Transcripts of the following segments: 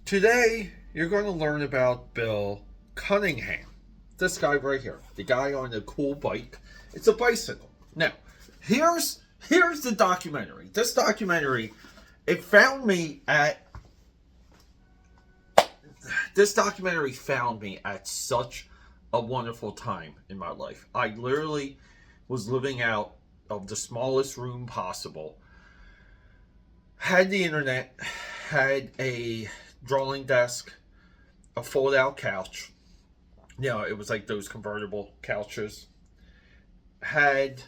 Today, you're going to learn about Bill Cunningham. This guy right here, the guy on the cool bike. It's a bicycle. Now, here's the documentary. This documentary, it found me at this documentary found me at such a wonderful time in my life. I literally was living out of the smallest room possible. Had the internet, had a drawing desk, a fold out couch. It was like those convertible couches. Had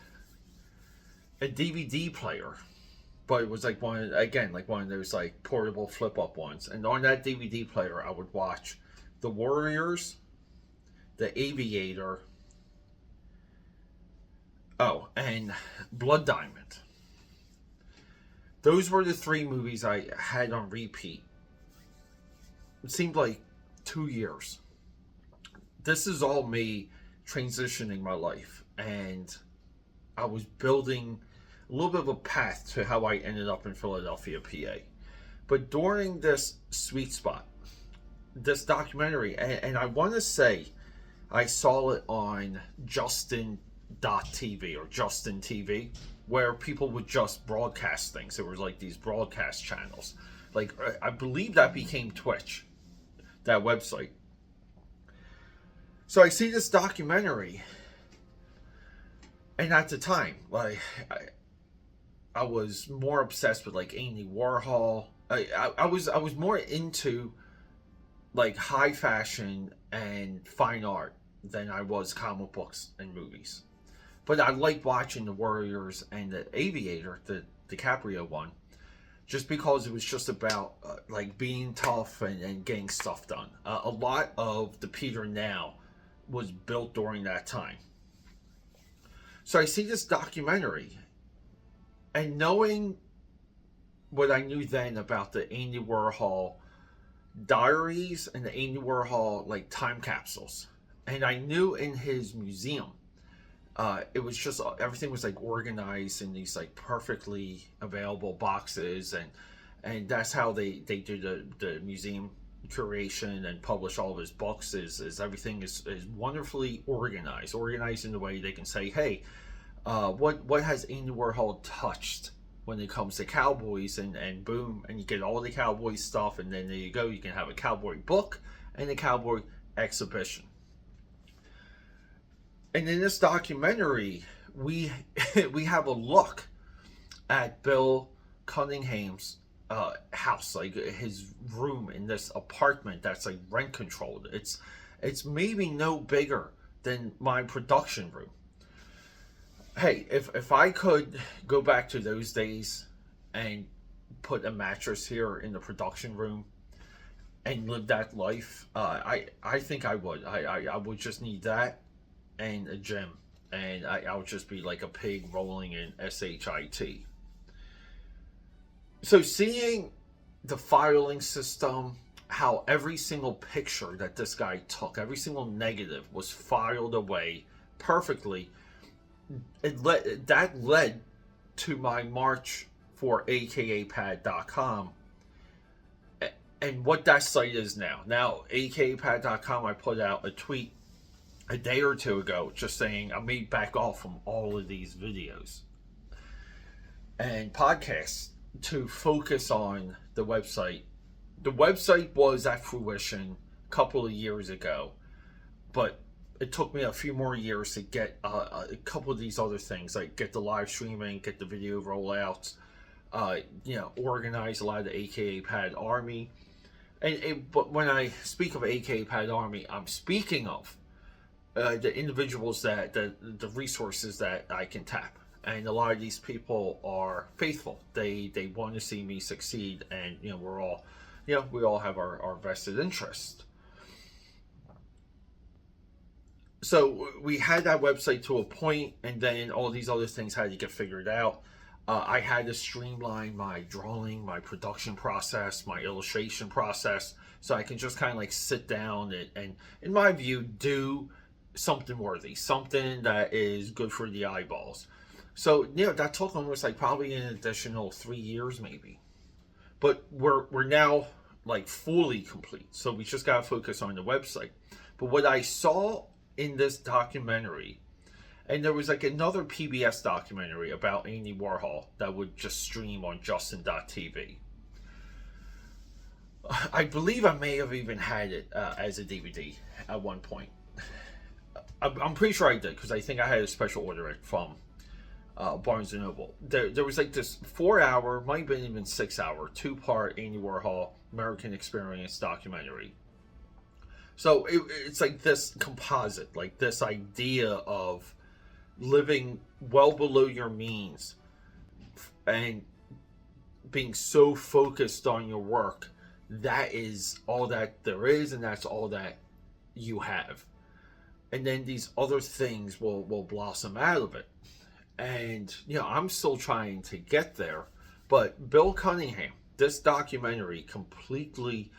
a DVD player, but it was like one of those like portable flip up ones. And on that DVD player, I would watch The Warriors, The Aviator, and Blood Diamond. Those were the three movies I had on repeat. It seemed like 2 years. This is all me transitioning my life, and I was building a little bit of a path to how I ended up in Philadelphia, PA. But during this sweet spot, this documentary, and I want to say I saw it on Justin.tv or Justin TV, where people would just broadcast things. There was like these broadcast channels. Like, I believe that became Twitch, that website. So I see this documentary, and at the time, like, I was more obsessed with like Andy Warhol. I was more into like high fashion and fine art than I was comic books and movies. But I liked watching The Warriors and The Aviator, the DiCaprio one, just because it was just about like being tough and getting stuff done. A lot of the Peter Now was built during that time. So I see this documentary, and knowing what I knew then about the Andy Warhol diaries and the Andy Warhol like time capsules, and I knew in his museum, it was just everything was like organized in these like perfectly available boxes, and that's how they do the museum curation and publish all of his books. Is everything is wonderfully organized in the way they can say, hey, what has Andy Warhol touched when it comes to cowboys, and boom, and you get all the cowboy stuff, and then there you go, you can have a cowboy book and a cowboy exhibition. And in this documentary, we we have a look at Bill Cunningham's house, like his room in this apartment that's like rent controlled. It's maybe no bigger than my production room. Hey, if I could go back to those days and put a mattress here in the production room and live that life, I think I would. I would just need that and a gym, and I would just be like a pig rolling in shit. So seeing the filing system, how every single picture that this guy took, every single negative was filed away perfectly, that led to my march for AKAPAD.com and what that site is now. Now, AKAPAD.com, I put out a tweet a day or two ago just saying I may back off from all of these videos and podcasts to focus on the website. The website was at fruition a couple of years ago, but it took me a few more years to get a couple of these other things, like get the live streaming, get the video rollouts, organize a lot of the AKAPAD Army. But when I speak of AKAPAD Army, I'm speaking of the individuals the resources that I can tap. And a lot of these people are faithful. They want to see me succeed, and we all have our vested interest. So we had that website to a point, and then all these other things had to get figured out. I had to streamline my drawing, my production process, my illustration process, so I can just kind of like sit down and in my view, do something worthy, something that is good for the eyeballs. So that took almost like probably an additional 3 years maybe. But we're now like fully complete. So we just got to focus on the website. But what I saw in this documentary, and there was like another PBS documentary about Andy Warhol that would just stream on Justin.tv. I believe I may have even had it as a DVD at one point. I'm pretty sure I did, because I think I had a special order from Barnes & Noble. There was like this 4-hour, might have been even 6-hour, 2-part Andy Warhol American Experience documentary. So it's like this composite, like this idea of living well below your means and being so focused on your work, that is all that there is, and that's all that you have. And then these other things will blossom out of it. And, you know, I'm still trying to get there. But Bill Cunningham, this documentary completely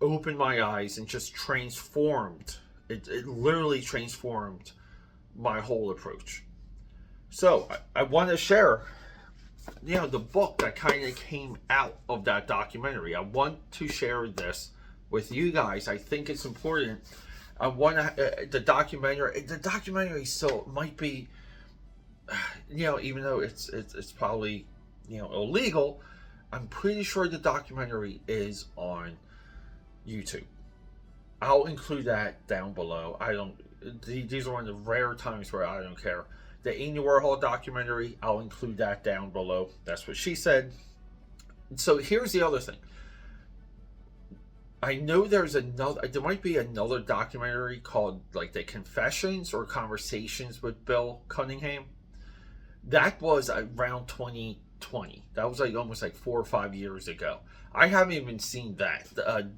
opened my eyes and just transformed. It literally transformed my whole approach. So I want to share, you know, the book that kind of came out of that documentary. I want to share this with you guys. I think it's important. I want to, the documentary still might be, you know, even though it's probably, you know, illegal, I'm pretty sure the documentary is on YouTube. I'll include that down below. These are one of the rare times where I don't care. The Andy Warhol documentary, I'll include that down below. That's what she said. So here's the other thing. I know there might be another documentary called like The Confessions or Conversations with Bill Cunningham. That was around 2020. That was like almost like 4 or 5 years ago. I haven't even seen that.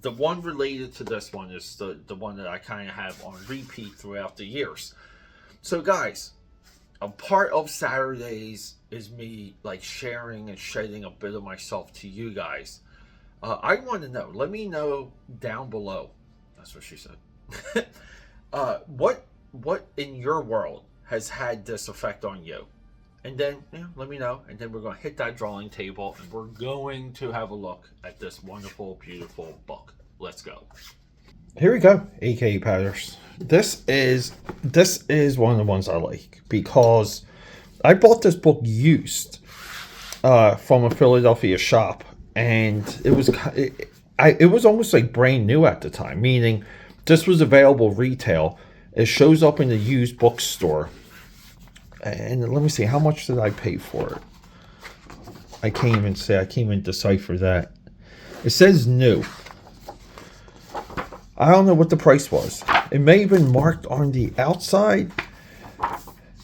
The one related to this one is the one that I kind of have on repeat throughout the years. So guys, a part of Saturdays is me like sharing and shedding a bit of myself to you guys. I want to know. Let me know down below. That's what she said. What in your world has had this effect on you? And then, you know, let me know. And then we're going to hit that drawing table, and we're going to have a look at this wonderful, beautiful book. Let's go. Here we go, AKAPADers. This is one of the ones I like, because I bought this book used from a Philadelphia shop, and it was almost like brand new at the time, meaning this was available retail. It shows up in the used bookstore. And let me see, how much did I pay for it? I can't even decipher that. It says new. I don't know what the price was. It may have been marked on the outside,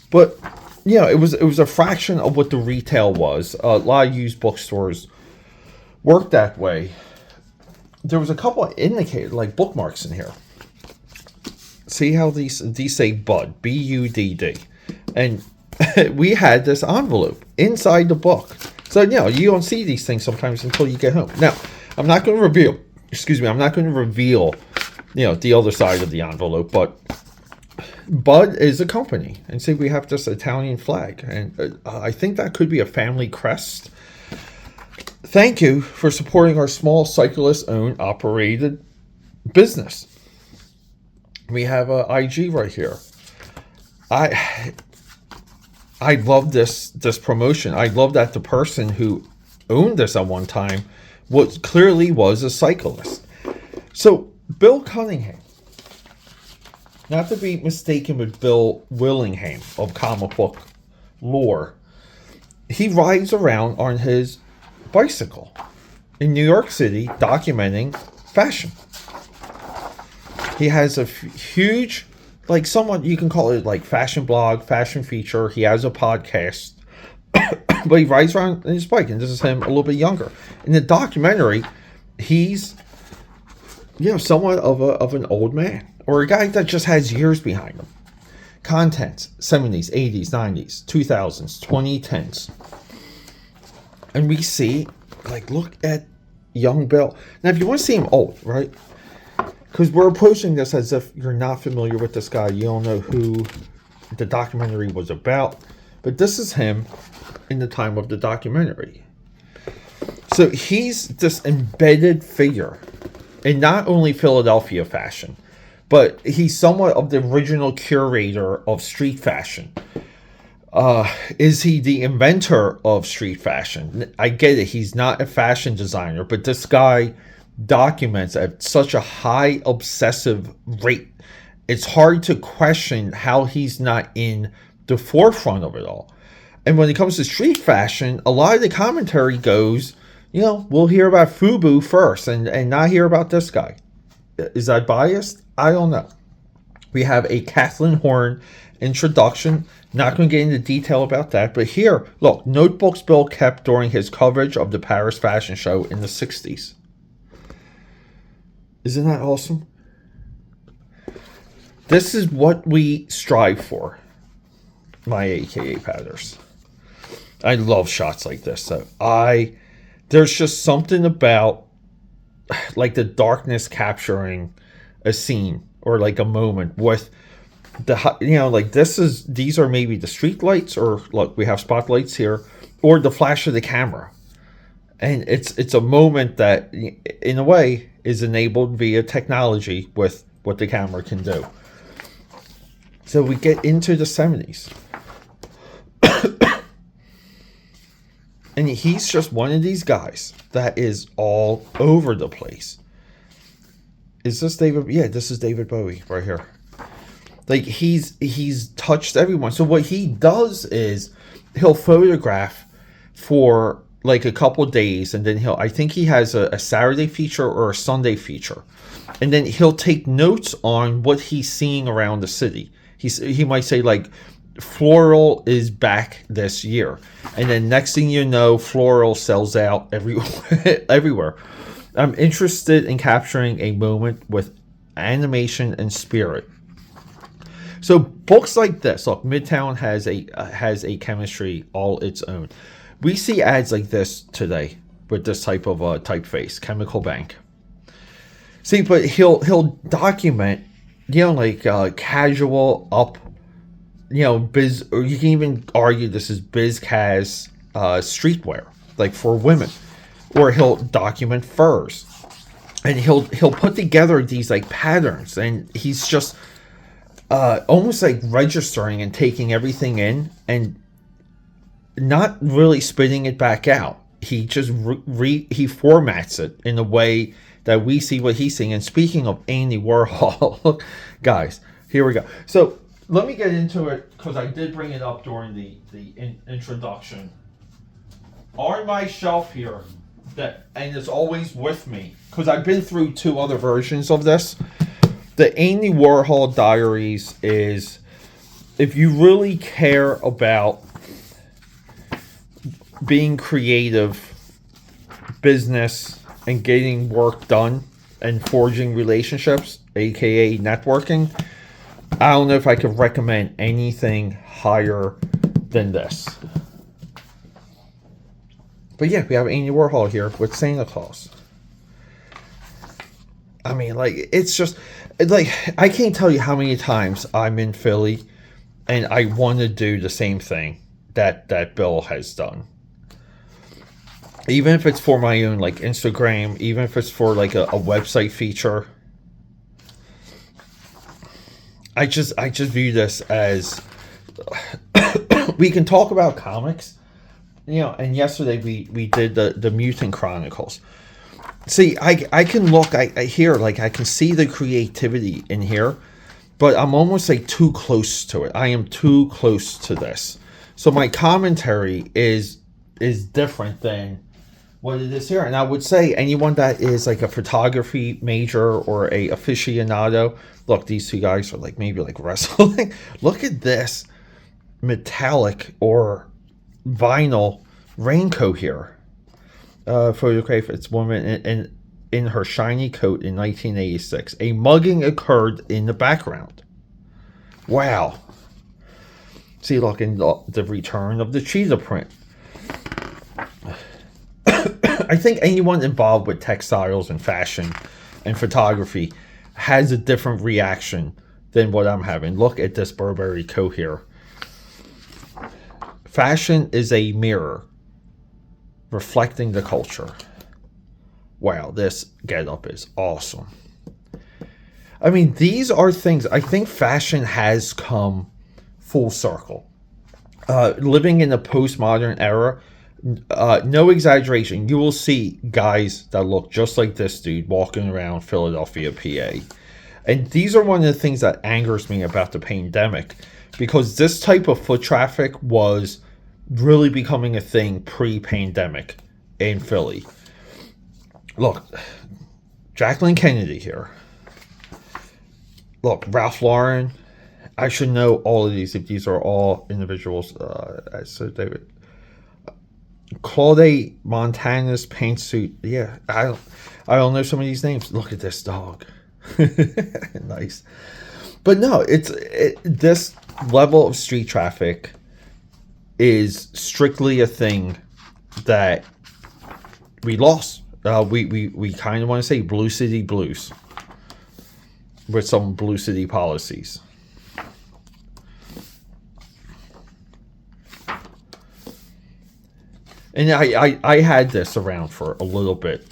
but you know, it was a fraction of what the retail was. A lot of used bookstores work that way. There was a couple of indicated like bookmarks in here. See how these say Bud, B-U-D-D. And we had this envelope inside the book. So, you know, you don't see these things sometimes until you get home. Now, I'm not going to reveal, you know, the other side of the envelope, but Bud is a company. And see, we have this Italian flag. And I think that could be a family crest. Thank you for supporting our small cyclist-owned, operated business. We have a IG right here. I love this promotion. I love that the person who owned this at one time clearly was a cyclist. So Bill Cunningham, not to be mistaken with Bill Willingham of comic book lore, he rides around on his bicycle in New York City documenting fashion. He has a huge, like, somewhat, you can call it like fashion blog, fashion feature. He has a podcast, but he rides around on his bike, and this is him a little bit younger. In the documentary, he's, you know, somewhat of an old man, or a guy that just has years behind him. Contents, 70s, 80s, 90s, 2000s, 2010s. And we see, like, look at young Bill. Now, if you want to see him old, right? Because we're approaching this as if you're not familiar with this guy. You don't know who the documentary was about. But this is him in the time of the documentary. So he's this embedded figure in not only Philadelphia fashion, but he's somewhat of the original curator of street fashion. Is he the inventor of street fashion? I get it. He's not a fashion designer, but this guy documents at such a high obsessive rate. It's hard to question how he's not in the forefront of it all. And when it comes to street fashion, a lot of the commentary goes, we'll hear about FUBU first and not hear about this guy. Is that biased? I don't know. We have a Kathleen Horn introduction. Not going to get into detail about that. But here, look, notebooks Bill kept during his coverage of the Paris Fashion Show in the 60s. Isn't that awesome? This is what we strive for, my AKAPADers. I love shots like this. So there's just something about like the darkness capturing a scene or like a moment with the, like these are maybe the street lights, or look, we have spotlights here, or the flash of the camera. And it's a moment that in a way is enabled via technology with what the camera can do. So we get into the 70s. And he's just one of these guys that is all over the place. Is this David? Yeah, this is David Bowie right here. Like he's touched everyone. So what he does is he'll photograph for like a couple days, and then I think he has a Saturday feature or a Sunday feature. And then he'll take notes on what he's seeing around the city. He might say like, floral is back this year, and then next thing you know, floral sells out everywhere. I'm interested in capturing a moment with animation and spirit. So books like this, look, Midtown has a chemistry all its own. We see ads like this today with this type of typeface, Chemical Bank. See, but he'll document, like casual up. Biz, or you can even argue this is BizCaz streetwear, like for women, or he'll document furs, and he'll put together these like patterns, and he's just almost like registering and taking everything in and not really spitting it back out. He just he formats it in a way that we see what he's seeing. And speaking of Andy Warhol, guys, here we go. So let me get into it because I did bring it up during the introduction. On my shelf here, and it's always with me because I've been through 2 other versions of this. The Andy Warhol Diaries is, if you really care about being creative, business, and getting work done and forging relationships, aka networking, I don't know if I could recommend anything higher than this. But yeah, we have Andy Warhol here with Santa Claus. I mean, like, it's just, like, I can't tell you how many times I'm in Philly and I want to do the same thing that Bill has done. Even if it's for my own, like, Instagram, even if it's for, like, a website feature. I just view this as we can talk about comics, and yesterday we did the Mutant Chronicles. See, I can look, I hear, like, I can see the creativity in here, but I'm almost like too close to it. I am too close to this. So my commentary is different than what it is here. And I would say anyone that is like a photography major or a aficionado, look, these 2 guys are like maybe like wrestling. Look at this metallic or vinyl raincoat here. Photograph its woman in her shiny coat in 1986. A mugging occurred in the background. Wow. See, look, in the return of the cheetah print. I think anyone involved with textiles and fashion and photography has a different reaction than what I'm having. Look at this Burberry coat here. Fashion is a mirror. reflecting the culture. Wow, this getup is awesome. I mean, these are things, I think fashion has come full circle. Living in the postmodern era, no exaggeration, you will see guys that look just like this dude walking around Philadelphia, PA. And these are one of the things that angers me about the pandemic, because this type of foot traffic was really becoming a thing pre-pandemic in Philly. Look, Jacqueline Kennedy here. Look, Ralph Lauren. I should know all of these if these are all individuals. So David, Claude Montana's pantsuit. Yeah, I don't know some of these names. Look at this dog. Nice. But no, this level of street traffic is strictly a thing that we lost. We kind of want to say Blue City Blues with some Blue City policies. And I had this around for a little bit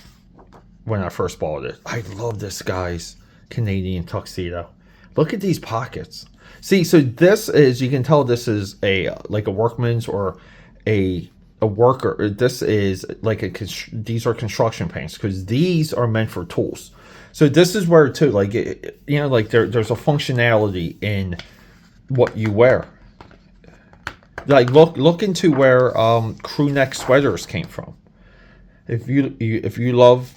when I first bought it. I love this guy's Canadian tuxedo. Look at these pockets. See, so this is, you can tell this is a workman's or a worker. This is like these are construction pants, because these are meant for tools. So this is where too, like, like there's a functionality in what you wear. Like look into where crew neck sweaters came from. If you love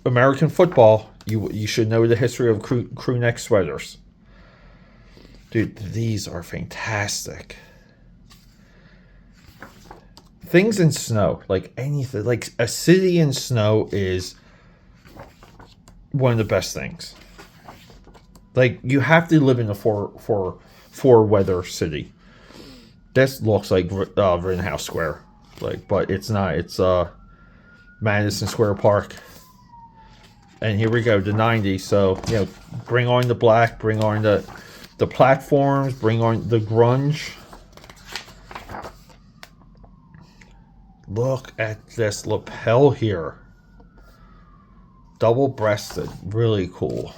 American football, you should know the history of crew neck sweaters. Dude, these are fantastic. Things in snow, like anything, like a city in snow is one of the best things. Like, you have to live in a four weather city. This looks like Rittenhouse Square, but it's not. It's Madison Square Park. And here we go, the 90s. So, bring on the black, bring on the platforms, bring on the grunge. Look at this lapel here. Double-breasted, really cool.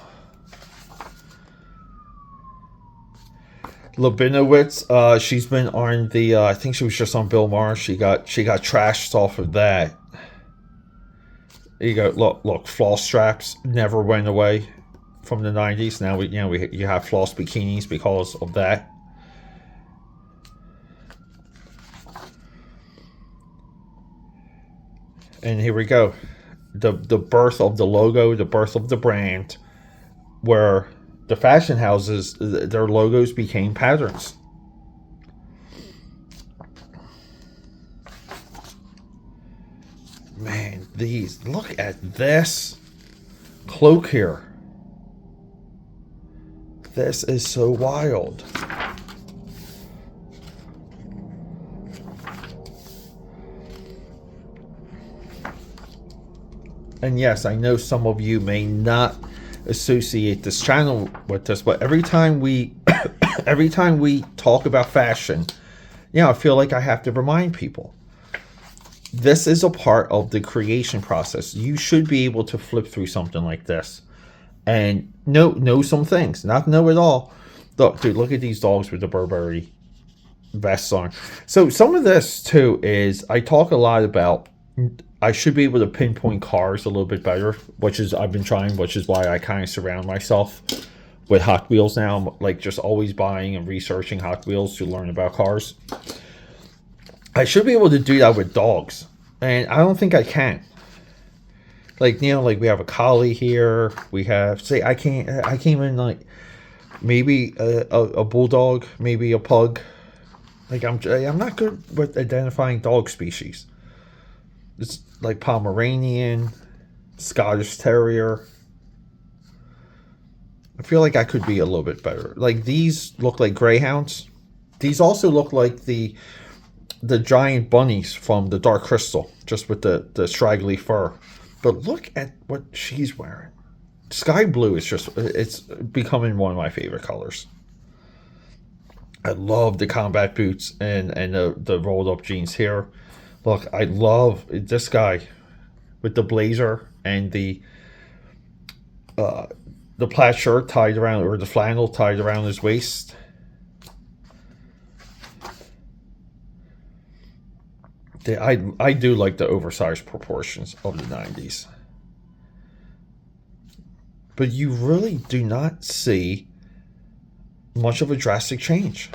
Labinowitz, she's been on the, I think she was just on Bill Maher. She got trashed off of that. You go, look, floss straps never went away from the 90s. Now you have floss bikinis because of that. And here we go. The birth of the logo, the birth of the brand, where the fashion houses, their logos became patterns. Man, look at this cloak here. This is so wild. And yes, I know some of you may not associate this channel with this, but every time we talk about fashion, I feel like I have to remind people. This is a part of the creation process. You should be able to flip through something like this and know some things, not know it all. Look, dude, look at these dogs with the Burberry vests on. So some of this too is, I talk a lot about, I should be able to pinpoint cars a little bit better, which is I've been trying, which is why I kind of surround myself with Hot Wheels now. I'm like just always buying and researching Hot Wheels to learn about cars. I should be able to do that with dogs, and I don't think I can. Like, like we have a collie here. We have, say, I came in like maybe a bulldog, maybe a pug. Like I'm not good with identifying dog species. It's like Pomeranian, Scottish Terrier. I feel like I could be a little bit better. Like, these look like greyhounds. These also look like the giant bunnies from the Dark Crystal, just with the straggly fur. But look at what she's wearing. Sky blue is it's becoming one of my favorite colors. I love the combat boots and the rolled up jeans here. Look, I love this guy with the blazer and uh, the plaid shirt tied around, or the flannel tied around his waist. I do like the oversized proportions of the 90s. But you really do not see much of a drastic change.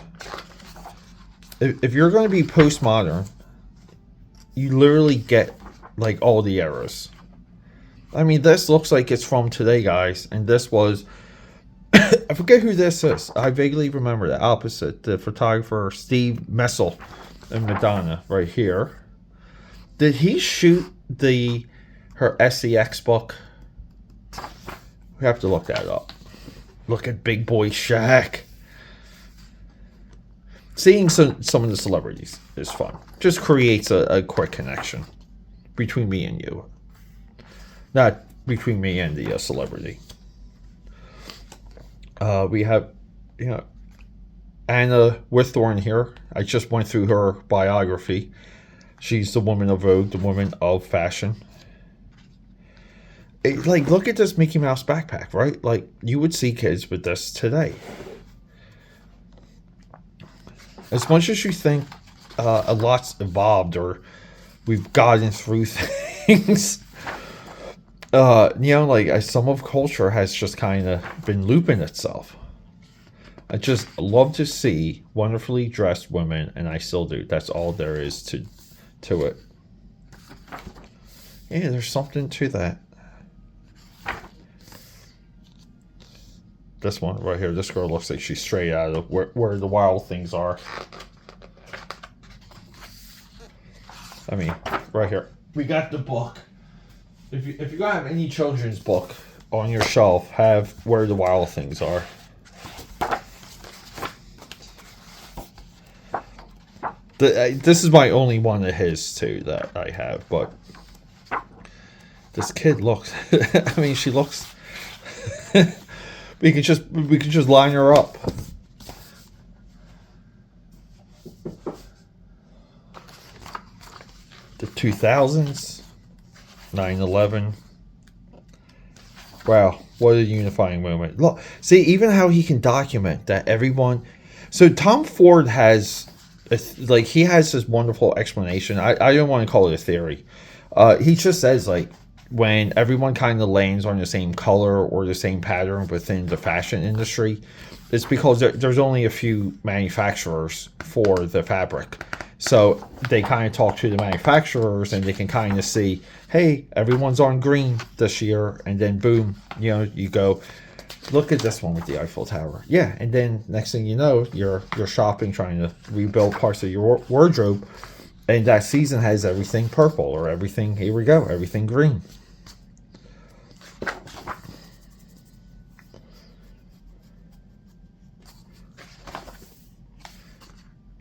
If you're going to be postmodern, you literally get like all the eras. I mean, this looks like it's from today, guys, and this was I forget who this is. I vaguely remember the opposite, the photographer Steve Messel and Madonna right here. Did he shoot her SEX book? We have to look that up. Look at Big Boy Shaq. Seeing some of the celebrities is fun. Just creates a quick connection between me and you. Not between me and the celebrity. We have, Anna Withorn here. I just went through her biography. She's the woman of Vogue, the woman of fashion. Look at this Mickey Mouse backpack, right? Like, you would see kids with this today. As much as you think a lot's evolved or we've gotten through things, some of culture has just kind of been looping itself. I just love to see wonderfully dressed women, and I still do. That's all there is to it. Yeah, there's something to that. This one right here, this girl looks like she's straight out of where the Wild Things Are. I mean, right here. We got the book. If you're gonna have any children's book on your shelf, have Where the Wild Things Are. This is my only one of his too that I have, but this kid looks. I mean, she looks. we could just line her up. The 2000s, 9/11. Wow, what a unifying moment! Look, see even how he can document that everyone. So Tom Ford has. He has this wonderful explanation. I don't want to call it a theory. He just says when everyone kind of lands on the same color or the same pattern within the fashion industry, it's because there's only a few manufacturers for the fabric. So they kind of talk to the manufacturers and they can kind of see, hey, everyone's on green this year, and then boom, you go. Look at this one with the Eiffel Tower. Yeah, and then next thing you know, you're shopping, trying to rebuild parts of your wardrobe, and that season has everything purple or everything, here we go, everything green.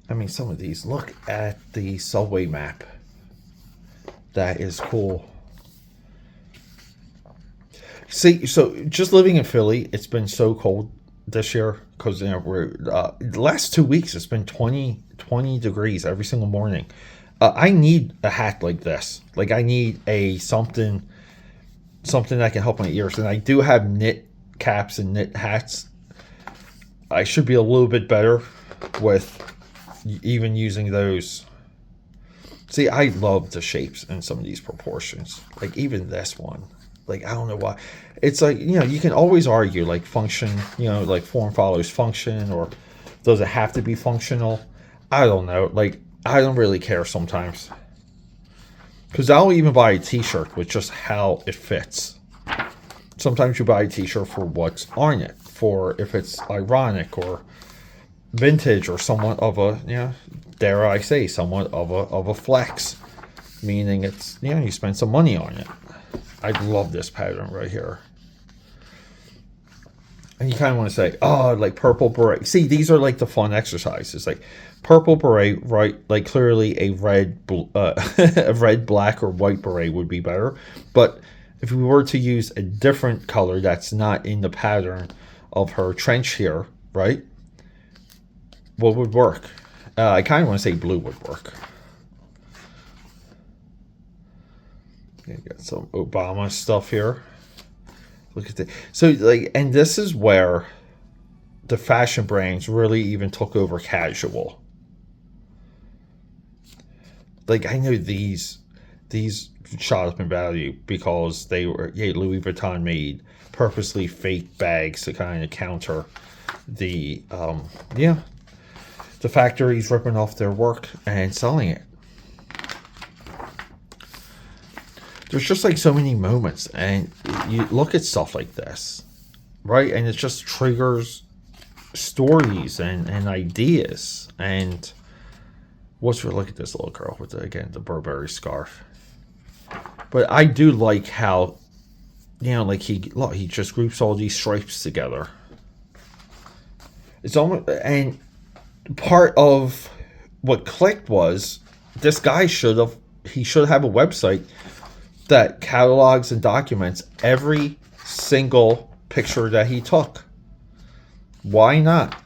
I mean, some of these, look at the subway map. That is cool. See, so just living in Philly, it's been so cold this year because we're the last 2 weeks it's been 20 degrees every single morning. I need a hat like this. Like I need something that can help my ears, and I do have knit caps and knit hats. I should be a little bit better with even using those. See, I love the shapes and some of these proportions. Like even this one. I don't know why. It's you can always argue function, form follows function, or does it have to be functional? I don't know. I don't really care sometimes. Because I'll even buy a t-shirt with just how it fits. Sometimes you buy a t-shirt for what's on it, for if it's ironic or vintage or somewhat of a, dare I say, somewhat of a flex. Meaning it's, you spend some money on it. I love this pattern right here. And you kind of want to say, oh, purple beret. See, these are the fun exercises. Purple beret, right? Clearly a red, a red, black, or white beret would be better. But if we were to use a different color that's not in the pattern of her trench here, right? What would work? I kind of want to say blue would work. You got some Obama stuff here. Look at that. So like, and this is where the fashion brands really even took over casual. Like, I know these shot up in value because they were, yeah, Louis Vuitton made purposely fake bags to kind of counter the the factories ripping off their work and selling it. There's just like so many moments, and you look at stuff like this, right? And it just triggers stories and ideas. And look at this little girl with the Burberry scarf. But I do like how, like he just groups all these stripes together. It's almost, and part of what clicked was this guy should have a website that catalogs and documents every single picture that he took. Why not?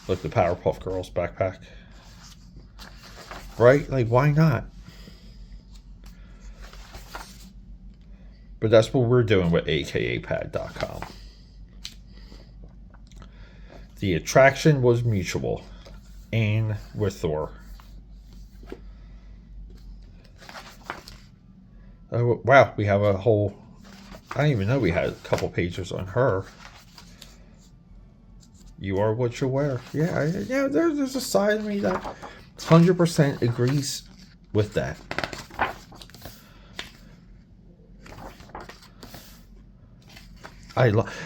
Look, the Powerpuff Girls backpack. Right? Like, why not? But that's what we're doing with AKAPAD.com. The attraction was mutual. And with Thor. Oh, wow, we have a whole... I didn't even know we had a couple pages on her. You are what you wear. Yeah, there's a side of me that 100% agrees with that.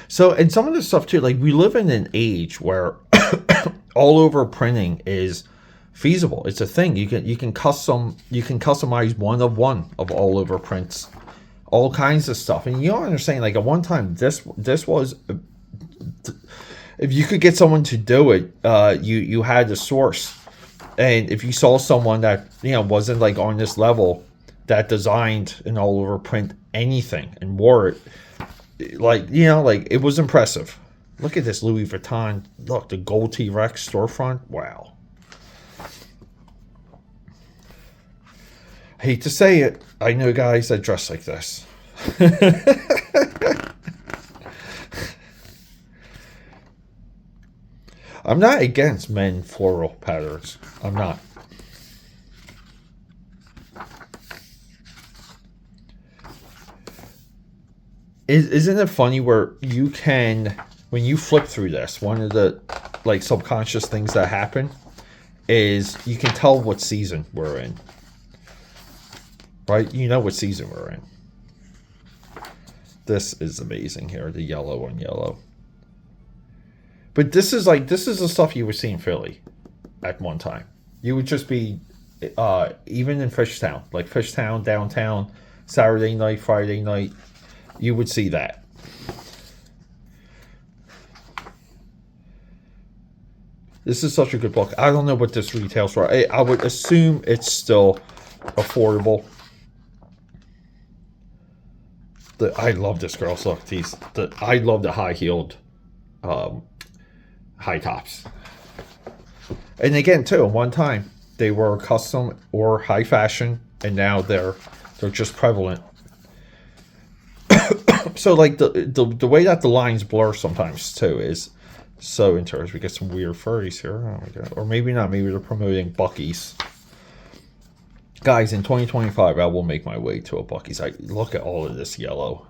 So, and some of this stuff too, like we live in an age where all over printing is feasible. It's a thing. You can customize one of all over prints, all kinds of stuff. And you don't understand, like at one time this was, if you could get someone to do it, you had a source. And if you saw someone that wasn't like on this level that designed an all over print anything and wore it, like it was impressive. Look at this Louis Vuitton. Look, the gold T-Rex storefront. Wow. Hate to say it, I know guys that dress like this. I'm not against men floral patterns. I'm not. Isn't it funny where you can, when you flip through this, one of the like subconscious things that happen is you can tell what season we're in. Right? You know what season we're in. This is amazing here, the yellow on yellow. But this is the stuff you would see in Philly at one time. You would just be, even in Fishtown, like Fishtown, downtown, Saturday night, Friday night, you would see that. This is such a good book. I don't know what this retails for. I would assume it's still affordable. I love this girl's look. I love the high-heeled high tops. And again, too, at one time, they were custom or high fashion, and now they're just prevalent. So, like, the way that the lines blur sometimes, too, is so interesting. We get some weird furries here. Oh, my God. Or maybe not. Maybe they're promoting Buc-ee's. Guys, in 2025, I will make my way to a Buc-ee's. Look at all of this yellow.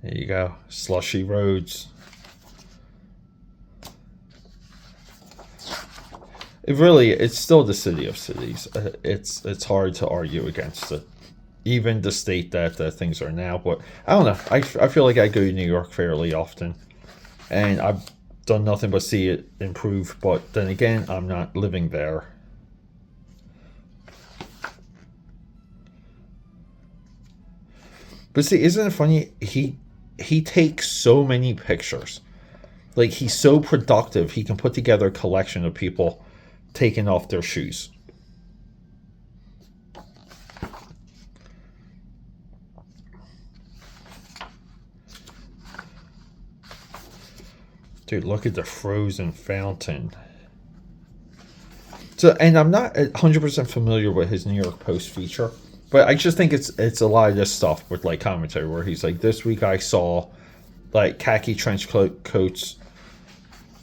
There you go. Slushy roads. It's still the city of cities. It's hard to argue against it. Even the state that things are now. But I don't know. I feel like I go to New York fairly often. And I've done nothing but see it improve. But then again, I'm not living there. But see, isn't it funny? He takes so many pictures. Like, he's so productive. He can put together a collection of people taking off their shoes. Dude, look at the frozen fountain. So, and I'm not 100% familiar with his New York Post feature, but I just think it's a lot of this stuff with like commentary where he's like, this week I saw like khaki trench coats.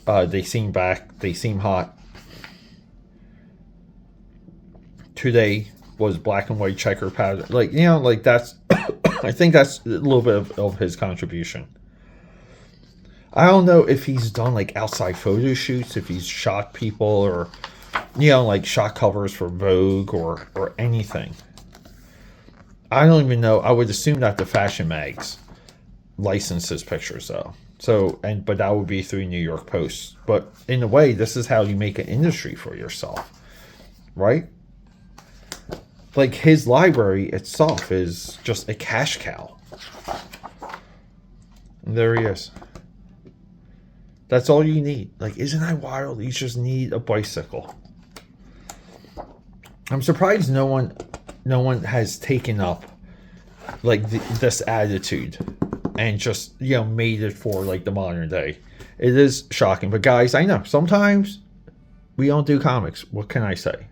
They seem back. They seem hot. Today was black and white checker pattern. Like, you know, like that's. I think that's a little bit of his contribution. I don't know if he's done like outside photo shoots, if he's shot people, or you know, like shot covers for Vogue or anything. I don't even know. I would assume that the fashion mags license his pictures though. So but that would be through New York Post. But in a way, this is how you make an industry for yourself, right? Like his library itself is just a cash cow. And there he is. That's all you need. Like, isn't that wild? You just need a bicycle. I'm surprised no one has taken up like this attitude and just, you know, made it for like the modern day. It is shocking, but guys, I know sometimes we don't do comics. What can I say?